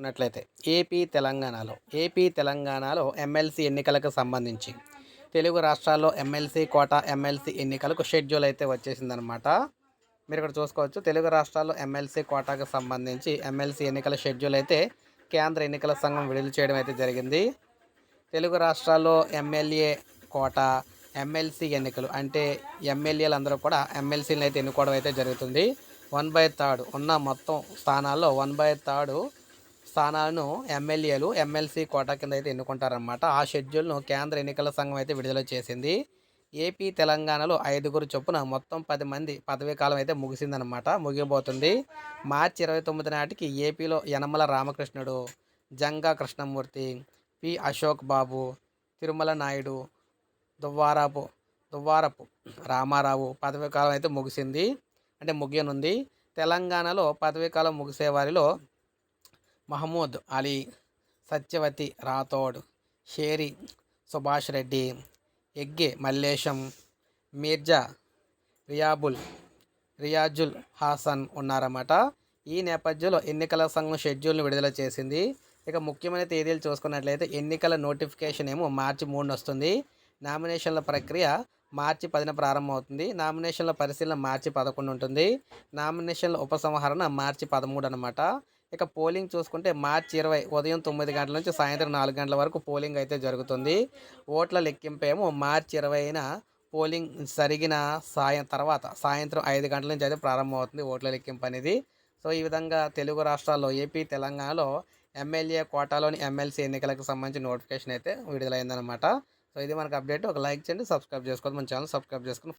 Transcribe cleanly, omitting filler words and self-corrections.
చూసుకున్నట్లయితే ఏపీ తెలంగాణలో ఎమ్మెల్సీ ఎన్నికలకు సంబంధించి తెలుగు రాష్ట్రాల్లో ఎమ్మెల్సీ కోటా ఎమ్మెల్సీ ఎన్నికలకు షెడ్యూల్ అయితే వచ్చేసిందనమాట. మీరు ఇక్కడ చూసుకోవచ్చు, తెలుగు రాష్ట్రాల్లో ఎమ్మెల్సీ కోటాకు సంబంధించి ఎమ్మెల్సీ ఎన్నికల షెడ్యూల్ అయితే కేంద్ర ఎన్నికల సంఘం విడుదల చేయడం అయితే జరిగింది. తెలుగు రాష్ట్రాల్లో ఎమ్మెల్యే కోట, ఎమ్మెల్సీ ఎన్నికలు అంటే ఎమ్మెల్యేలు అందరూ కూడా ఎమ్మెల్సీలను అయితే ఎన్నుకోవడం అయితే జరుగుతుంది. 1/3 ఉన్న మొత్తం స్థానాల్లో 1/3 స్థానాలను ఎమ్మెల్యేలు ఎమ్మెల్సీ కోటా కింద అయితే ఎన్నుకుంటారన్నమాట. ఆ షెడ్యూల్ను కేంద్ర ఎన్నికల సంఘం అయితే విడుదల చేసింది. ఏపీ తెలంగాణలో 5 చొప్పున మొత్తం 10 మంది పదవీ కాలం అయితే ముగిసిందనమాట, ముగియబోతుంది. మార్చి 29 నాటికి ఏపీలో యనమల రామకృష్ణుడు, జంగా కృష్ణమూర్తి, పి అశోక్ బాబు, తిరుమల నాయుడు, దువ్వారపు దువ్వారపు రామారావు పదవీ కాలం అయితే ముగిసింది, అంటే ముగియనుంది. తెలంగాణలో పదవీ కాలం ముగిసే వారిలో మహమూద్ అలీ, సత్యవతి రాథోడ్, షేరి సుభాష్ రెడ్డి, ఎగ్గే మల్లేశం, మీర్జా రియాజుల్ హాసన్ ఉన్నారన్నమాట. ఈ నేపథ్యంలో ఎన్నికల సంఘం షెడ్యూల్ను విడుదల చేసింది. ఇక ముఖ్యమైన తేదీలు చూసుకున్నట్లయితే ఎన్నికల నోటిఫికేషన్ ఏమో మార్చి 3 వస్తుంది. నామినేషన్ల ప్రక్రియ మార్చి 10 ప్రారంభమవుతుంది. నామినేషన్ల పరిశీలన మార్చి 11 ఉంటుంది. నామినేషన్ల ఉపసంహరణ మార్చి 13 అనమాట. ఇక పోలింగ్ చూసుకుంటే మార్చి 20 ఉదయం 9 గంటల నుంచి సాయంత్రం 4 గంటల వరకు పోలింగ్ అయితే జరుగుతుంది. ఓట్ల లెక్కింపు ఏమో మార్చి 20న పోలింగ్ జరిగిన సాయంత్రం 5 గంటల నుంచి అయితే ప్రారంభమవుతుంది ఓట్ల లెక్కింపు అనేది. సో ఈ విధంగా తెలుగు రాష్ట్రాల్లో ఏపీ తెలంగాణలో ఎమ్మెల్యే కోటాలోని ఎమ్మెల్సీ ఎన్నికలకు సంబంధించి నోటిఫికేషన్ అయితే విడుదలైందనమాట. సో ఇది మనకు అప్డేట్. ఒక లైక్ చేయండి, సబ్స్క్రైబ్ చేసుకోవద్దు, మన ఛానల్ సబ్స్క్రైబ్ చేసుకుని